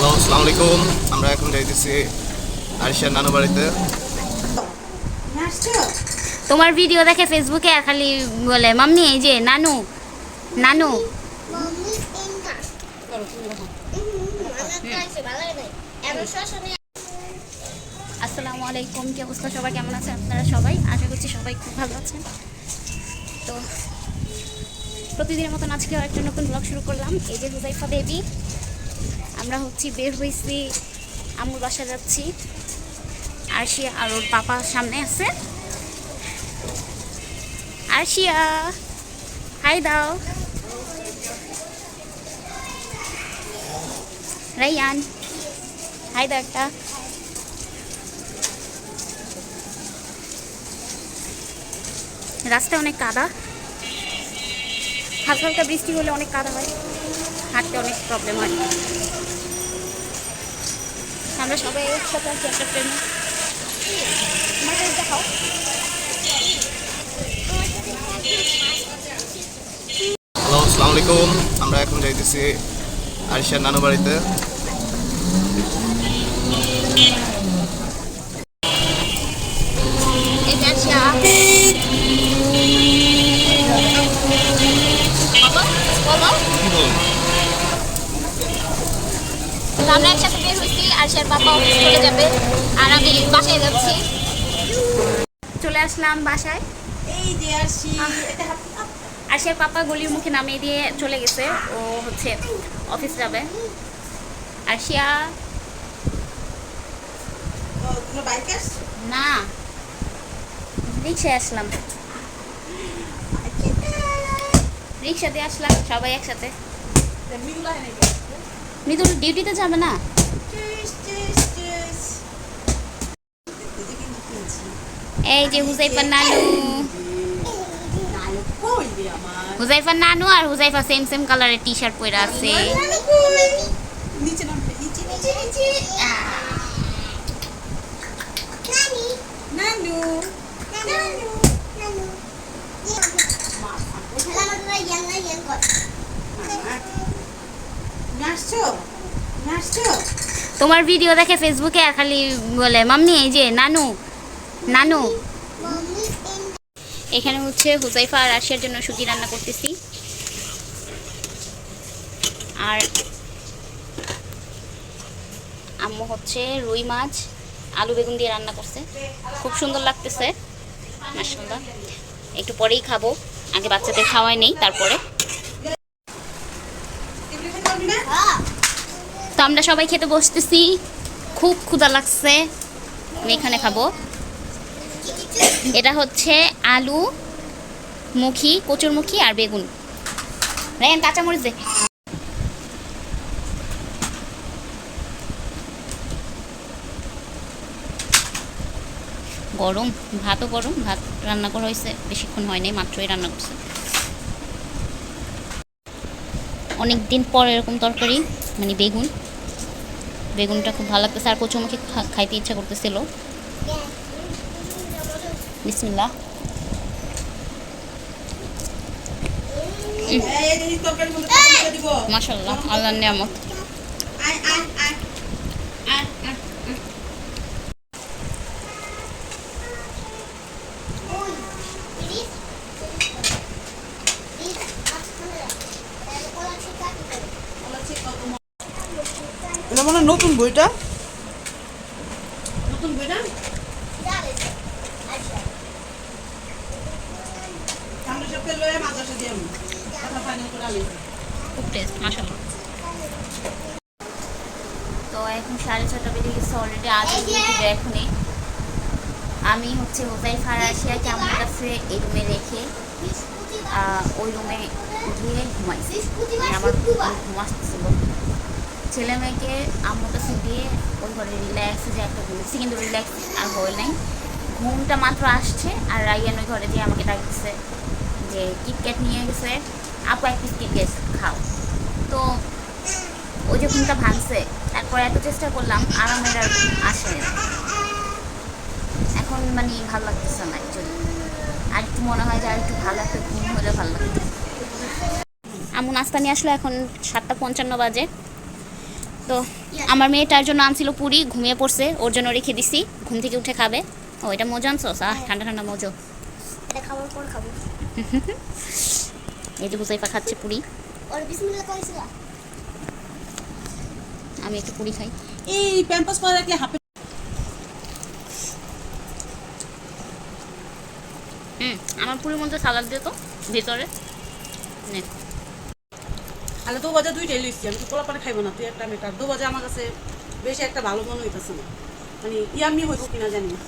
Hello, আসসালামু আলাইকুম। আমরা এখন যাইতেছি আরিশার নানু বাড়িতে। তোমার ভিডিও দেখে ফেসবুকে আর খালি বলে মাম্মি এই যে নানু নানু। আসসালামু আলাইকুম, কি অবস্থা সবাই, কেমন আছেন আপনারা সবাই? আশা করছি সবাই খুব ভালো আছেন। তো প্রতিদিনের মতন আজকে একটা নতুন ব্লগ শুরু করলাম। এই যে হুজাইফা বেবি, আমরা বের হয়েছি, আম্মুর বাসা যাচ্ছি। আরশিয়া আর ওর পাপা সামনে আছে। আরশিয়া হাই দাও, রাইয়ান হাই দাও একটা। রাস্তায় অনেক কাদা, হালকা হালকা বৃষ্টি হলে অনেক কাদা হয়, হাঁটতে অনেক প্রবলেম হয়। আমরা সবাই একসাথে আছি একটা ট্রেনে। দেখাও। হ্যালো, আসসালামু আলাইকুম। আমরা এখন যাইতেছি আরিশার নানু বাড়িতে। আমরা একসাথে বের হয়েছি, আরশিয়ার বাবা অফিস চলে যাবে আর আমি বাসায় যাচ্ছি। চলে আসলাম বাসায়। এই যে আরশিয়ার পাপা গলির মুখে নামিয়ে দিয়ে চলে গেছে, ও অফিস যাবে। আরশিয়া না, রিক্সায় আসলাম, রিক্সা দিয়ে আসলাম সবাই একসাথে। মৃদু ডিউটিতে যাবে না? এই যে হুজাইফার নানু, হুজাইফার নানু আর হুজাইফা সেম সেম কালারের টি শার্ট পরে আছে। তোমার ভিডিও দেখে ফেসবুকে আর খালি বলে মাম্মি এই যে নানু নানু। এখানে হুজাইফা আর আরশিয়ার জন্য সুজি রান্না করতেছি, আর আম্মু রুই মাছ আলু বেগুন দিয়ে রান্না করছে, খুব সুন্দর লাগতেছে মাশাআল্লাহ। একটু পরেই খাবো, আগে বাচ্চাদের খাওয়াই নেই তারপরে। তো আমরা সবাই খেতে বসতেছি, খুব ক্ষুধা লাগছে, আমি এখানে খাবো। এটা আলু মুখি, কচুর মুখি আর বেগুন। রায়ন কাঁচামরিচ দে। গরম ভাতও গরম, ভাত রান্না করা হয়েছে, বেশিক্ষণ হয় নাই, মাত্রই রান্না করছে। অনেক দিন পর এরকম তরকারি, মানে বেগুনটা খুব ভালো লাগতেছে, আর কচুমুখি খাইতে ইচ্ছা করতেছিল। বিসমিল্লাহ। মাশাআল্লাহ, আল্লাহর নিয়ামত। এটা মনে হয় নতুন বইটা, খুব টেস্ট মাশাআল্লাহ। তো এখন 6:30 বেজে গেছে অলরেডি, আজ এখনই আমি হুজাইফা আর আরশিয়াকে আমার কাছে এই রুমে রেখে ওই রুমে গিয়ে ঘুমাইছি। আমার ঘুম আসতেছিল, ছেলে মেয়েকে আম্মুর কাছে দিয়ে ওই ঘরে রিল্যাক্সে যে একটা ঘুমিয়েছি, কিন্তু রিল্যাক্স আর হয় নাই, ঘুমটা মাত্র আসছে। আর রাইয়ান ওই ঘরে দিয়ে আমাকে ডাকতেছে যে কিটক্যাট নিয়ে গেছে, আপু এক পিস কিটক্যাট খাও। তো ওই যে ঘুমটা ভাঙছে, তারপরে এত চেষ্টা করলাম, আরামের আর আসে এখন, মানে ভালো লাগতেছে না অ্যাকচুয়ালি। আর একটু মনে হয় যে আর একটু ভালো একটা ঘুম হলে ভালো লাগতো। আম্মু নাস্তা নিয়ে আসলো, এখন 7:55 বাজে। তো আমার মেয়েটার জন্য আনছিল পুরি, ঘুমিয়ে পড়ছে, ওর জন্য রেখে দিছি, ঘুম থেকে উঠে খাবে। ও এটা মোজো আনছোস? ঠান্ডা ঠান্ডা মোজো। এটা খাওয়ার পর খাবো। এই যে হুজাইফা খাচ্ছে পুরি, ওর বিসমিল্লাহ কইছিলা? আমি একটু পুরি খাই। এই প্যাম্পাস পরে রাখলে হাফে আমার পুরির মধ্যে সালাদ দিয়ে তো ভিতরে নে। তাহলে দু বাজে দুইটাই লইছি, আমি তো পোলা পারে খাইবো না, তুই একটা মেটার। দু বাজে আমার কাছে বেশি একটা ভালো মনে হইতেছে না, মানে ইয়ামি হইব কিনা জানি না।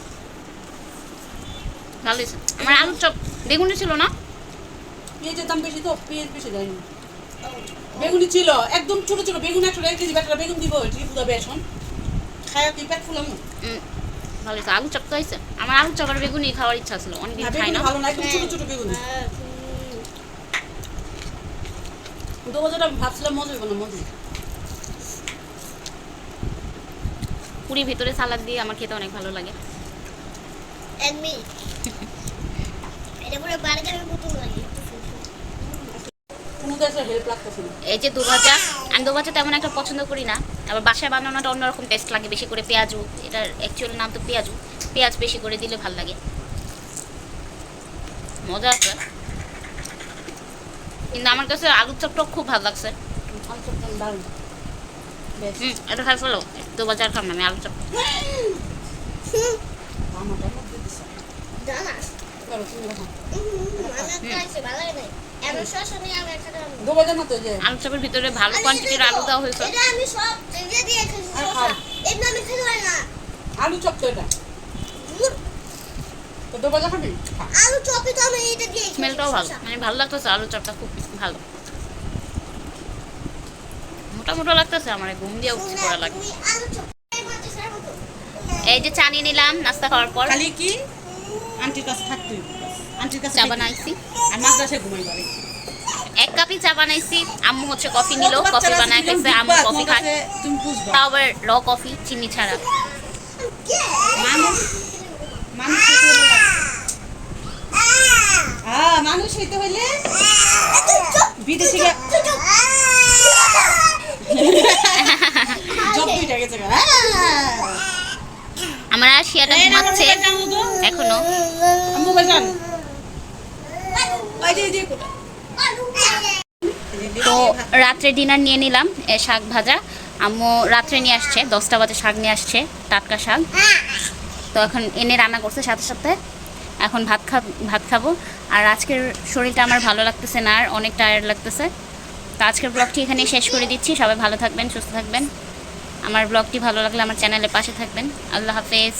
ভালো হয়েছে। আমার আলুর চপ বেগুনি ছিল না, পেঁয়াজের দাম বেশি তো, পেঁয়াজ বেশি দেয়নি। বেগুনি ছিল একদম ছোট ছোট বেগুন, 1 কেজি বেটারা বেগুন দিব, এটি বুঝাবে এখন খায়া কি পেট ফুলাম। ভালো হয়েছে। আলুর চপ তো হয়েছে। আমার আলুর চপ আর বেগুনি খাওয়ার ইচ্ছা ছিল, অনেকদিন খাই বেগুনি না। ভালো না, একদম ছোট ছোট বেগুনি। দু বাজেটা ভাবছিলাম মজা হইব না, মজা। পুরি ভিতরে সালাদ দিয়ে আমার খেতে অনেক ভালো লাগে। এমনি এটা পুরো বার্গারের মতো লাগে। কোনো দেশের হেল্প লাগতেছে না। এই যে দুভাজা, আমি দুভাজা তেমন একটা পছন্দ করি না, আবার বাসায় বানানোটা অন্যরকম টেস্ট লাগে, বেশি করে পেঁয়াজু, এটার অ্যাকচুয়াল নাম তো পেঁয়াজু, পেঁয়াজ বেশি করে দিলে ভালো লাগে, মজা আছে। কিন্তু আমার কাছে আলুর চপটা খুব ভালো লাগছে। আলু চপ দারুণ বেশ। এটা খাই ফেলো, দুভাজার খাম না আমি আলুর চপ। আমারটা মধ্যে দিছে জানা করো তুমি রাখো। আমি খাইছি ভালো লাগে। এমন সস আমি আর একটা দাম। দু বাজে না তো যে আলুর চপের ভিতরে ভালো কোয়ান্টিটির আলু দেওয়া হয়েছে। এটা আমি সব এটা দিয়ে খাইছি। আর খাও। এটা আমি খেতে পারি না। আলু চপ তো এটা, ধুর, তো দু বাজে খাবি খা। আলু চপই তো আমি এটা দিয়ে খাইছি। স্মেলটাও ভালো, মানে ভালো লাগতেছে, আলুর চপটা খুব ভালো। মোটা মোটা লাগতেছে, আমার ঘুম দিয়ে উঠতে পড়া লাগে। তুমি আলু চপ মাঝে সারা মতো। এই যে চা নিয়ে নিলাম নাস্তা খাওয়ার পর, খালি কি আন্টির কাছে থাকতে হইব, আন্টির কাছে চা থাকতে। বানাইছি, আর মাদ্রাসায় ঘুমাই বাড়ি। 1 কাপই চা বানাইছি। আম্মু হচ্ছে কফি নিল, কফি বানায় খাইছে, আম্মু কফি খায়, তুমি বুঝবা তাও আবার র কফি, চিনি ছাড়া। মানুষ মানুষ হইতে হইলে মানুষ হইতে হইলে বিদেশি জব দুইটা গেছে গা। আমার আর শিয়াটা ঘুমাচ্ছে এখনো। মোবাইল টান ওই যে এই যে কোটা। তো রাত্রে ডিনার নিয়ে নিলাম, শাক ভাজা। আম্মু রাত্রে নিয়ে আসছে, 10টা বাজে শাক নিয়ে আসছে, টাটকা শাক। তো এখন এনে রান্না করছে সাথে সাথে। এখন ভাত খাবো। আর আজকের শরীরটা আমার ভালো লাগতেছে না, আর অনেক টায়ার্ড লাগতেছে। তো আজকের ব্লগটি এখানেই শেষ করে দিচ্ছি। সবাই ভালো থাকবেন, সুস্থ থাকবেন। আমার ব্লগটি ভালো লাগলে আমার চ্যানেলের পাশে থাকবেন। আল্লাহ হাফেজ।